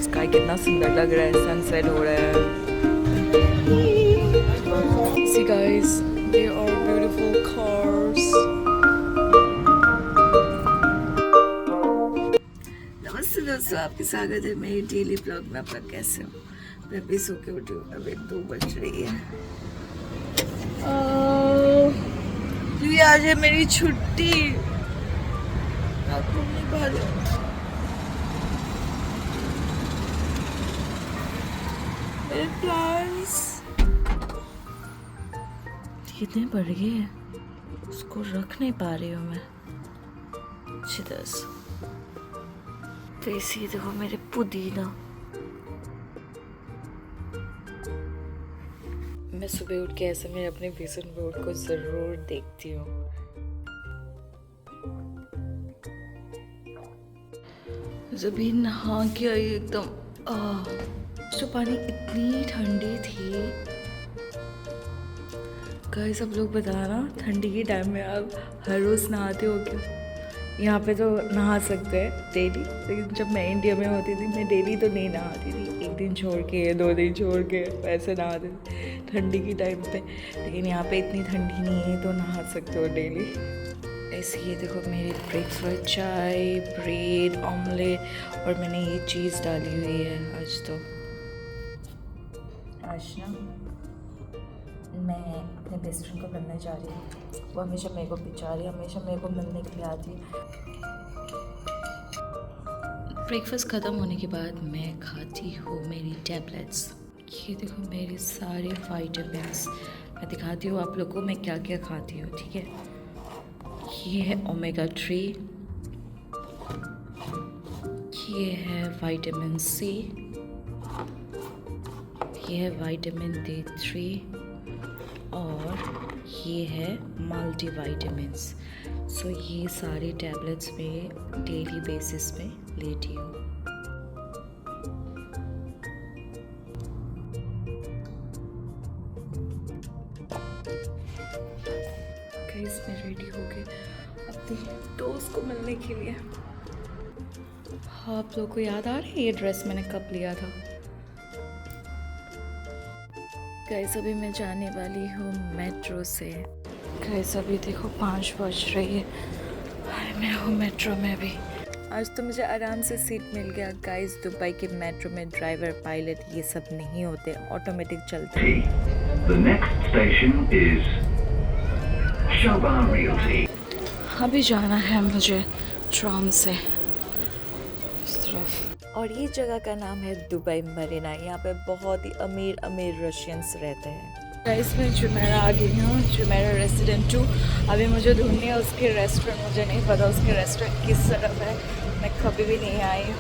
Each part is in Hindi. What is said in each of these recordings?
स्काई कितना सुंदर लग रहा है, सनसेट हो रहा है। See guys, they are beautiful cars. नमस्ते दोस्तों, आपके स्वागत है मेरी डेली ब्लॉग में। आप लोग कैसे हो? मैं अभी सो के उठी हूँ, अभी 2 बज रही है। क्योंकि आज है मेरी छुट्टी। मेरे प्लान्स कितने बढ़ गए हैं, उसको रख नहीं पा रही हूँ मैं अच्छी तरह से। तो इसी देखो मेरे पुदीना। मैं सुबह उठ के ऐसे मेरे अपने विजन बोर्ड को ज़रूर देखती हूँ। जब भी नहा के आई एकदम जो पानी इतनी ठंडी थी। गाइस सब लोग बताना ठंडी के टाइम में आप हर रोज़ नहाते हो क्या? यहाँ पे तो नहा सकते हैं डेली, लेकिन जब मैं इंडिया में होती थी मैं डेली तो नहीं नहाती थी, 1 दिन छोड़ के 2 दिन छोड़ के ऐसे नहाते थे ठंडी के टाइम पे। लेकिन यहाँ पे इतनी ठंडी नहीं है तो नहा सकते हो डेली। ऐसे ये देखो मेरी ब्रेकफास्ट, चाय, ब्रेड, ऑमलेट, और मैंने ये चीज़ डाली हुई है। आज ना मैं अपने बेस्ट फ्रेंड को मिलने जा रही हूँ। वो हमेशा मेरे को बिचा रही है, हमेशा मेरे को मिलने के लिए आती है। ब्रेकफास्ट ख़त्म होने के बाद मैं खाती हूँ मेरी टैबलेट्स। ये देखो मेरी सारे विटामिन्स, मैं दिखाती हूँ आप लोगों को मैं क्या क्या खाती हूँ, ठीक है? ये है ओमेगा 3, ये है विटामिन सी, ये है विटामिन D3, और ये है मल्टीविटामिन्स। सो ये सारी टैबलेट्स में डेली बेसिस पे लेती हूँ। गाइस मैं रेडी हो गई अपनी दोस्त को मिलने के लिए। हाँ, आप लोगों को याद आ रही है ये ड्रेस मैंने कब लिया था? गाइस अभी मैं जाने वाली हूँ मेट्रो से। गाइस अभी देखो 5 बज रही है, मैं हूँ मेट्रो में अभी। आज तो मुझे आराम से सीट मिल गया। गाइस दुबई के मेट्रो में ड्राइवर, पायलट ये सब नहीं होते, ऑटोमेटिक चलते हैं। The next station is Shobar Realty. अभी जाना है मुझे ट्राम से इस तरफ, और ये जगह का नाम है दुबई मरीना। यहाँ पे बहुत ही अमीर अमीर रशियंस रहते हैं। गाइस मैं जुमेरा आ गई हूँ, जुमेरा रेसिडेंट 2। अभी मुझे ढूंढनी है उसके रेस्टोरेंट, मुझे नहीं पता उसके रेस्टोरेंट किस तरफ है, मैं कभी भी नहीं आई हूँ।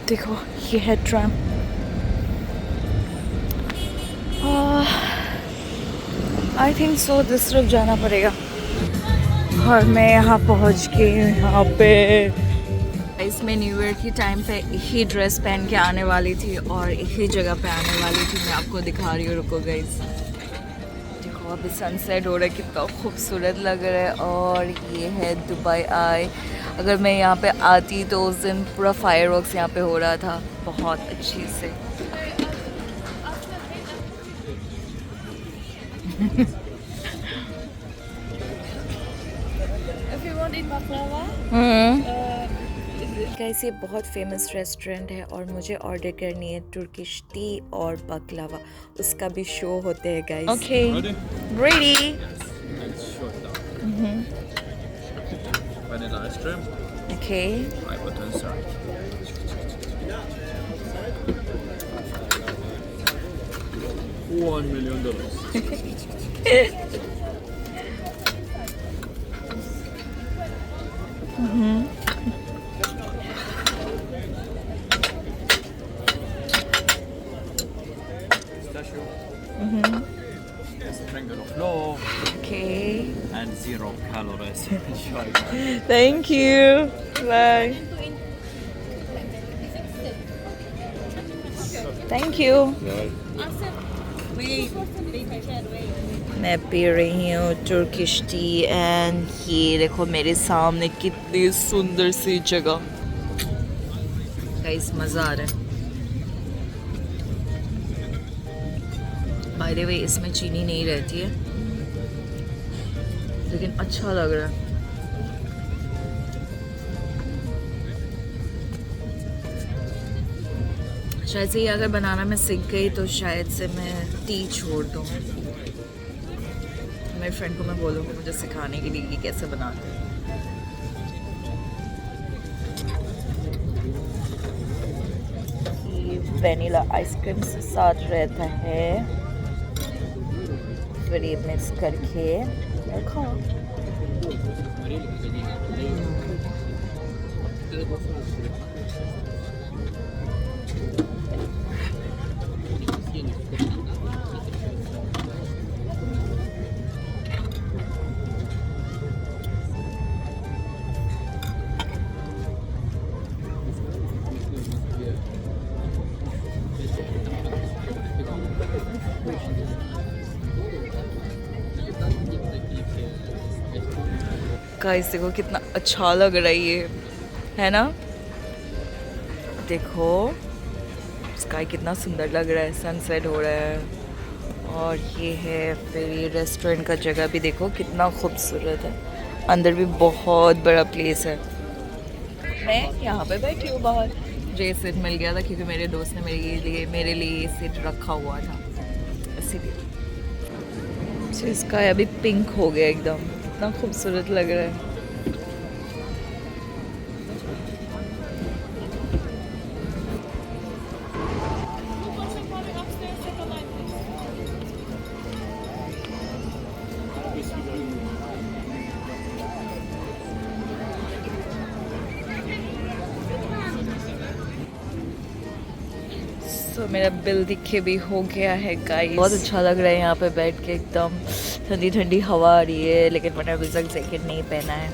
देखो ये है tram. I think so this तरफ जाना पड़ेगा, और मैं यहाँ पहुँच गई हूँ। यहाँ पे इसमें न्यू ईयर की टाइम पे एक ही ड्रेस पहन के आने वाली थी और एक ही जगह पे आने वाली थी। मैं आपको दिखा रही हूँ, रुको गाइस। देखो अभी सनसेट हो रहा है, कितना खूबसूरत लग रहा है। और ये है दुबई आई। अगर मैं यहाँ पे आती तो उस दिन पूरा फायरवर्क्स यहाँ पे हो रहा था बहुत अच्छी से। गाइस ये बहुत फेमस रेस्टोरेंट है और मुझे ऑर्डर करनी है तुर्किश टी और बकलावा, उसका भी शो होते हैं guys. Okay ready. Vanilla ice cream. Okay Right button, sorry. $1 million. Sprinkle of love okay and 0 calories. Enjoy. Thank you, bye. Thank you. मैं पी रही हूँ तुर्किश टी एंड ये देखो मेरे सामने कितनी सुंदर सी जगह। गाइस मज़ा आ रहा है। बाय द वे इसमें चीनी नहीं रहती है लेकिन अच्छा लग रहा है। शायद से ये अगर बनाना मैं सीख गई तो शायद से मैं टी छोड़ दूँ। मेरे फ्रेंड को मैं बोलूँगी मुझे सिखाने के लिए कि कैसे बनाते हैं। ये वनीला आइसक्रीम के साथ रहता है, फिर ये मिक्स करके खाओ। गाइस देखो कितना अच्छा लग रहा है ये, है ना? देखो स्काई कितना सुंदर लग रहा है, सनसेट हो रहा है। और ये है फिर ये रेस्टोरेंट का जगह भी देखो कितना खूबसूरत है। अंदर भी बहुत बड़ा प्लेस है। मैं यहाँ पे बैठी हूँ बाहर, मुझे ये सीट मिल गया था क्योंकि मेरे दोस्त ने मेरे लिए ये सीट रखा हुआ था, इसीलिए। इसका अभी पिंक हो गया एकदम, इतना खूबसूरत लग रहा है। तो मेरा बिल दिखे भी हो गया है गाइस। बहुत अच्छा लग रहा है यहाँ पे बैठ के, एकदम ठंडी ठंडी हवा आ रही है, लेकिन मैंने अभी तक जैकेट नहीं पहना है।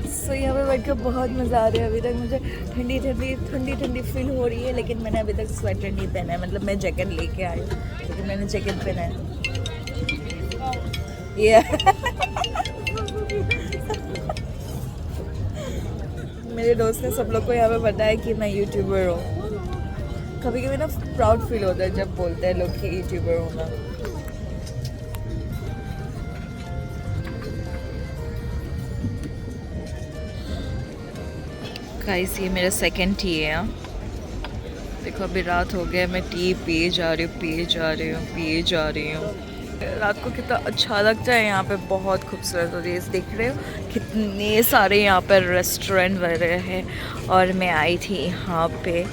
सो यहाँ पे बैठ के बहुत मज़ा आ रहा है। अभी तक मुझे ठंडी ठंडी फील हो रही है, लेकिन मैंने अभी तक स्वेटर नहीं पहना है। मतलब मैं जैकेट लेके आई हूँ लेकिन मैंने जैकेट पहना है। मेरे दोस्त ने सब लोग को यहाँ पे बताया कि मैं यूट्यूबर हूँ। कभी कभी ना प्राउड फील होता है जब बोलते हैं लोग कि यूट्यूबर होना। गाइस ये मेरा सेकंड टी है। देखो अभी रात हो गया, मैं टी पिए जा रही हूँ। रात को कितना अच्छा लगता है यहाँ पे, बहुत खूबसूरत हो रही है। देख रहे हो कितने सारे यहाँ पर रेस्टोरेंट वगैरह हैं, और मैं आई थी यहाँ पे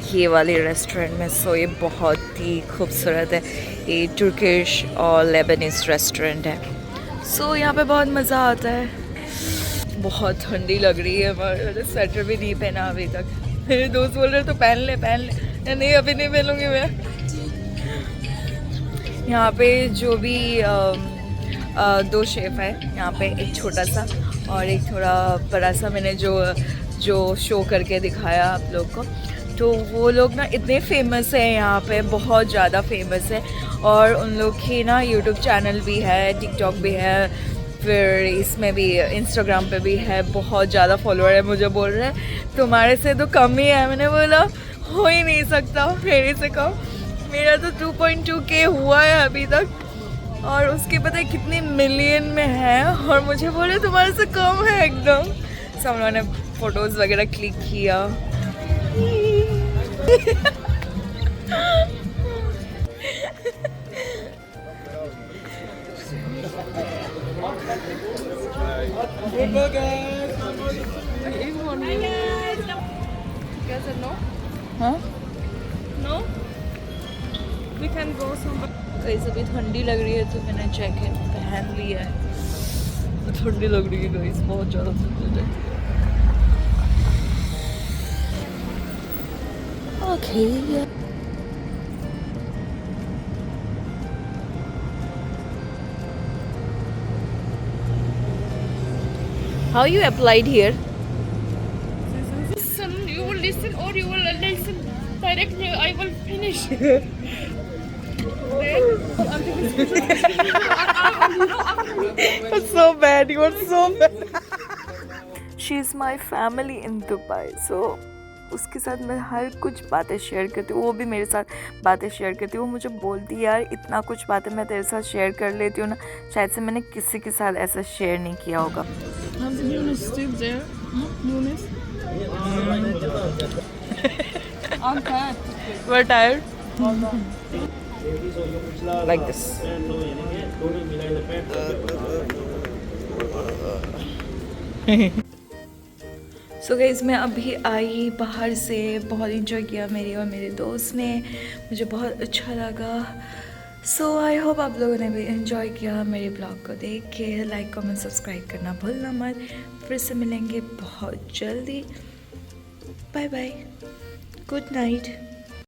ये वाले रेस्टोरेंट में। सो ये बहुत ही खूबसूरत है, ये तुर्किश और लेबनीज रेस्टोरेंट है। सो यहाँ पे बहुत मज़ा आता है। बहुत ठंडी लग रही है, मैंने स्वेटर भी नहीं पहना अभी तक। मेरे दोस्त बोल रहे तो पहन ले। नहीं अभी नहीं पहनूंगी मैं। यहाँ पे जो भी दो शेफ है यहाँ पे, एक छोटा सा और एक थोड़ा बड़ा सा। मैंने जो शो करके दिखाया आप लोग को, तो वो लोग ना इतने फेमस है यहाँ पे, बहुत ज़्यादा फेमस है। और उन लोग की ना यूट्यूब चैनल भी है, टिकटॉक भी है, फिर इसमें भी इंस्टाग्राम पे भी है। बहुत ज़्यादा फॉलोअर है। मुझे बोल रहे हैं तुम्हारे से तो कम ही है। मैंने बोला हो ही नहीं सकता मेरे से कम। मेरा तो 2.2K हुआ है अभी तक, और उसके पता है कितने मिलियन में है, और मुझे बोले तुम्हारे से कम है एकदम। सब लोगों ने फ़ोटोज़ वगैरह क्लिक किया। कैसे भी ठंडी लग रही है तो मैंने जैकेट पहन लिया है। ठंडी लग रही है गाइस, बहुत ज़्यादा ठंडी है। Okay. How you applied here? Listen, you will listen or you will listen directly, I will finish. It's so bad. You are so bad. She is my family in Dubai. So उसके साथ मैं हर कुछ बातें शेयर करती हूँ, वो भी मेरे साथ बातें शेयर करती है। वो मुझे बोलती है यार इतना कुछ बातें मैं तेरे साथ शेयर कर लेती हूँ ना, शायद से मैंने किसी के साथ ऐसा शेयर नहीं किया होगा। How's Eunice still there? Eunice? I'm tired. We're tired. Like this. So guys मैं अभी आई बाहर से, बहुत इंजॉय किया मेरी और मेरे दोस्त ने, मुझे बहुत अच्छा लगा। सो आई होप आप लोगों ने भी इंजॉय किया मेरे ब्लॉग को देख के। लाइक कमेंट सब्सक्राइब करना भूलना मत। फिर से मिलेंगे बहुत जल्दी। Bye bye, good night.